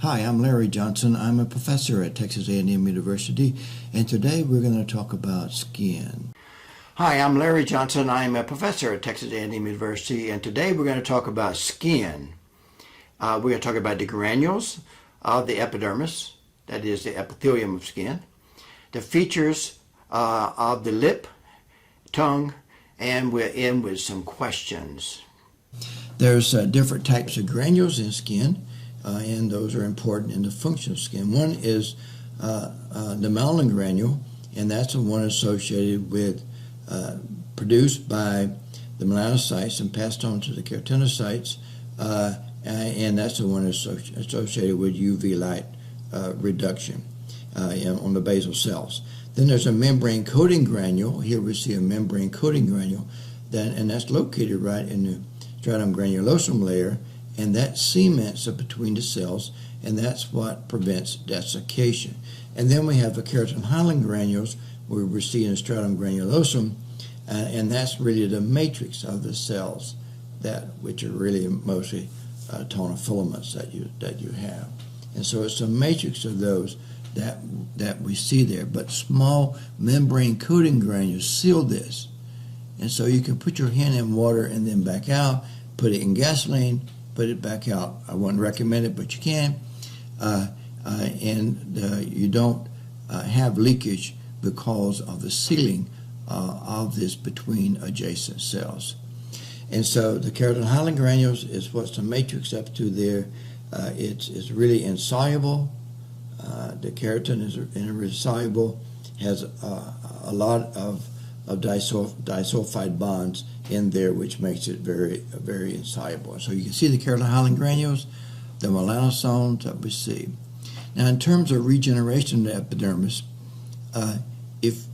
Hi, I'm Larry Johnson. I'm a professor at Texas A&M University, and today we're going to talk about skin. Hi, I'm Larry Johnson. I'm a professor at Texas A&M University, and today we're going to talk about skin. We're going to talk about the granules of the epidermis, that is the epithelium of skin, the features of the lip, tongue, and we'll end with some questions. There's different types of granules in skin. And those are important in the function of skin. One is the myelin granule, and that's the one associated with, produced by the melanocytes and passed on to the keratinocytes, and that's the one associated with UV light reduction on the basal cells. Then there's a membrane coating granule. Here we see a membrane coating granule, and that's located right in the stratum granulosum layer, and that cements it between the cells, and that's what prevents desiccation. And then we have the keratin granules, where we're seeing the stratum granulosum, and that's really the matrix of the cells, which are really mostly tonofilaments that you have. And so it's a matrix of those that we see there. But small membrane coating granules seal this, and so you can put your hand in water and then back out, put it in gasoline, put it back out. I wouldn't recommend it, but you can. You don't have leakage because of the sealing of this between adjacent cells. And so the keratin granules is what's the matrix up to there. It's really insoluble. The keratin is insoluble, has a lot of disulfide bonds in there, which makes it very, very insoluble. So you can see the keratin granules, the melanosomes that we see. Now, in terms of regeneration of the epidermis, if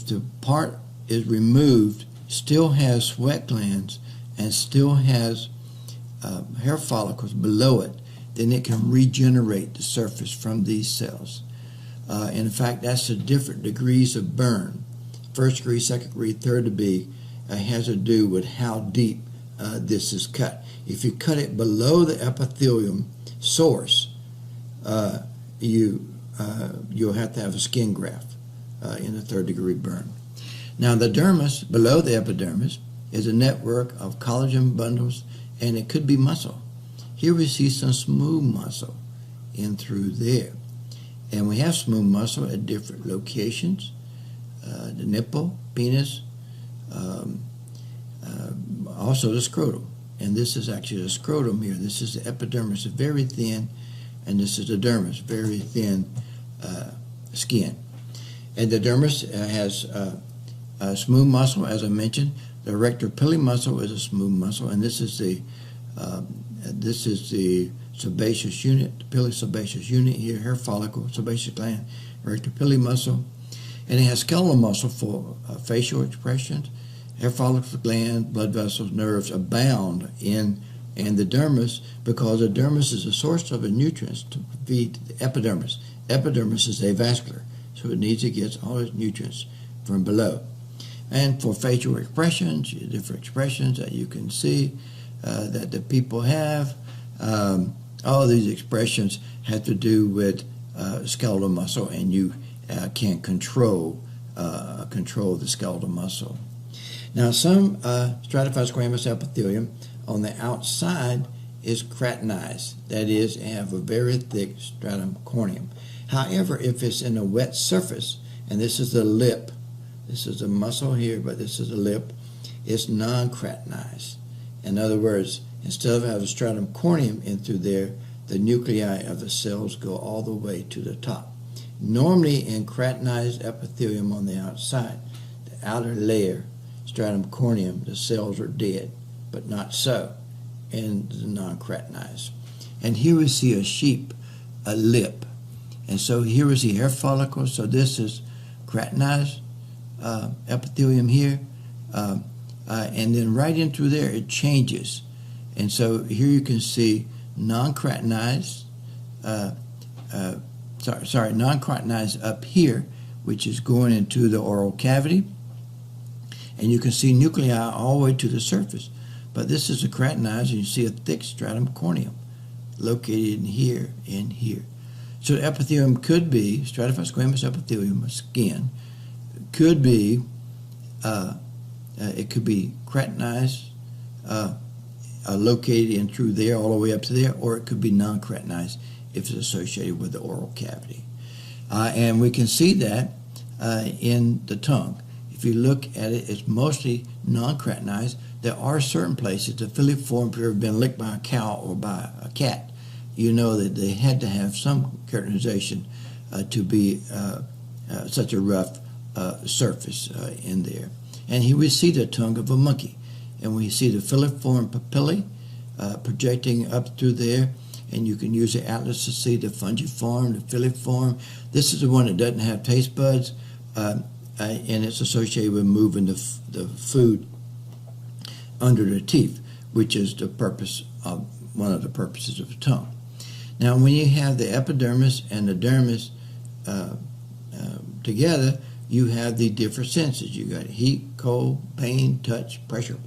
the part is removed, still has sweat glands and still has hair follicles below it, then it can regenerate the surface from these cells. In fact, that's the different degrees of burn. First degree, second degree, third degree has to do with how deep this is cut. If you cut it below the epithelium source, you'll have to have a skin graft in the third degree burn. Now, the dermis, below the epidermis, is a network of collagen bundles, and it could be muscle. Here we see some smooth muscle in through there. And we have smooth muscle at different locations. The nipple, penis, also the scrotum. And this is actually the scrotum here. This is the epidermis, very thin, and this is the dermis, very thin skin. And the dermis has smooth muscle, as I mentioned. The erector pili muscle is a smooth muscle, and this is the sebaceous unit, the pili sebaceous unit here, hair follicle, sebaceous gland, erector pili muscle. And it has skeletal muscle for facial expressions. Hair follicles, gland, blood vessels, nerves abound in the dermis, because the dermis is a source of the nutrients to feed the epidermis. Epidermis is avascular, so it needs to get all its nutrients from below. And for facial expressions, different expressions that you can see that the people have, all these expressions have to do with skeletal muscle, and you can control the skeletal muscle. Now, some stratified squamous epithelium on the outside is keratinized. That is, have a very thick stratum corneum. However, if it's in a wet surface, and this is the lip, this is the muscle here, but this is the lip, it's non-keratinized. In other words, instead of having a stratum corneum in through there, the nuclei of the cells go all the way to the top. Normally in keratinized epithelium on the outside, the outer layer, stratum corneum, the cells are dead, but not so in the non-keratinized. And here we see a sheep, a lip. And so here is the hair follicle. So this is keratinized epithelium here. And then right in through there, it changes. And so here you can see non-keratinized, non-keratinized up here, which is going into the oral cavity. And you can see nuclei all the way to the surface. But this is a keratinized, and you see a thick stratum corneum located in here and here. So the epithelium could be, stratified squamous epithelium, skin, could be, it could be keratinized, located in through there all the way up to there, or it could be non-keratinized if it's associated with the oral cavity. And we can see that in the tongue. If you look at it, it's mostly non-keratinized. There are certain places, the filiform, if you've ever been licked by a cow or by a cat, you know that they had to have some keratinization to be such a rough surface in there. And here we see the tongue of a monkey, and we see the filiform papillae projecting up through there, and you can use the atlas to see the fungiform, the filiform. This is the one that doesn't have taste buds, and it's associated with moving the food under the teeth, which is the purpose of one of the purposes of the tongue. Now, when you have the epidermis and the dermis together, you have the different senses. You got heat, cold, pain, touch, pressure,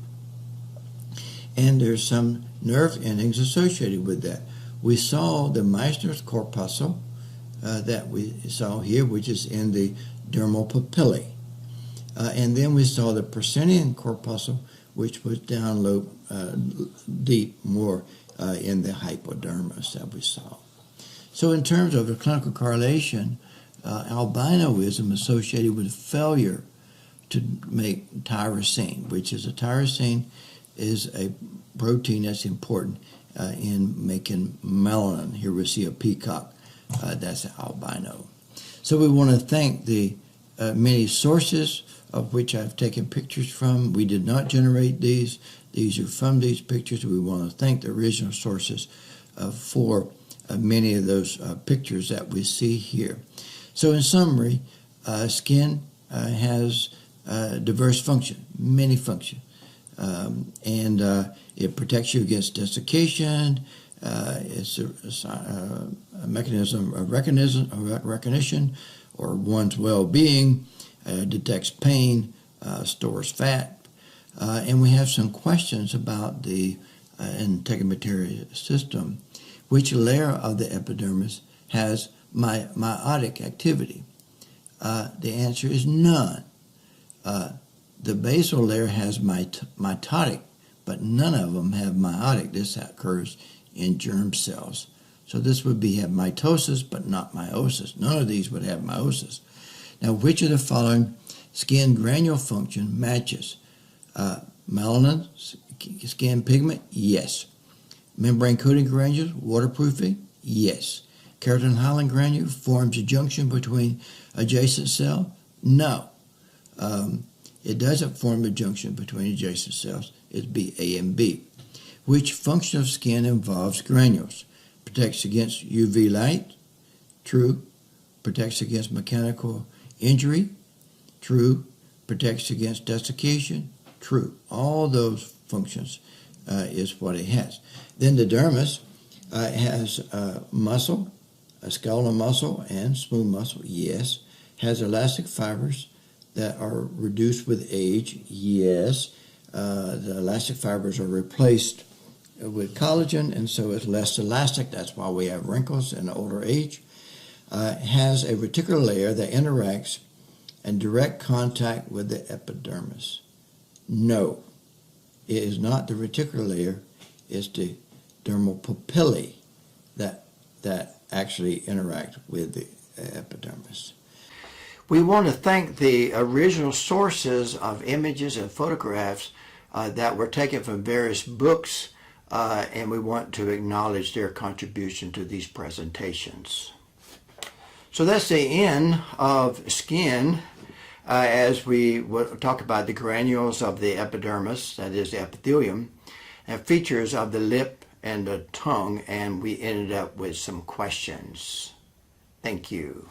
and there's some nerve endings associated with that. We saw the Meissner's corpuscle that we saw here, which is in the dermal papillae. And then we saw the Purcinian corpuscle, which was down low, deep, more in the hypodermis that we saw. So in terms of the clinical correlation, albinoism associated with failure to make tyrosine, which is a tyrosine is a protein that's important in making melanin. Here we see a peacock, that's albino. So we want to thank the many sources of which I've taken pictures from. We did not generate these. These are from these pictures. We want to thank the original sources for many of those pictures that we see here. So in summary, skin has diverse function, many functions. And it protects you against desiccation. It's a mechanism of recognition or one's well-being, detects pain, stores fat. And we have some questions about the integumentary system. Which layer of the epidermis has meiotic activity? The answer is none. The basal layer has mitotic, but none of them have meiotic. This occurs in germ cells. So this would have mitosis, but not meiosis. None of these would have meiosis. Now, which of the following skin granule function matches? Melanin, skin pigment, yes. Membrane coating granules, waterproofing, yes. Keratin hyaline granule forms a junction between adjacent cell, no. It doesn't form a junction between adjacent cells. It's B, A, and B. Which function of skin involves granules? Protects against UV light, true. Protects against mechanical injury, true. Protects against desiccation, true. All those functions is what it has. Then the dermis has muscle, a skeletal muscle, and smooth muscle, yes. Has elastic fibers that are reduced with age, yes. The elastic fibers are replaced with collagen, and so it's less elastic. That's why we have wrinkles in older age. Has a reticular layer that interacts in direct contact with the epidermis. No, it is not the reticular layer. It's the dermal papillae that actually interact with the epidermis. We want to thank the original sources of images and photographs that were taken from various books, and we want to acknowledge their contribution to these presentations. So that's the end of skin as we talk about the granules of the epidermis, that is the epithelium, and features of the lip and the tongue, and we ended up with some questions. Thank you.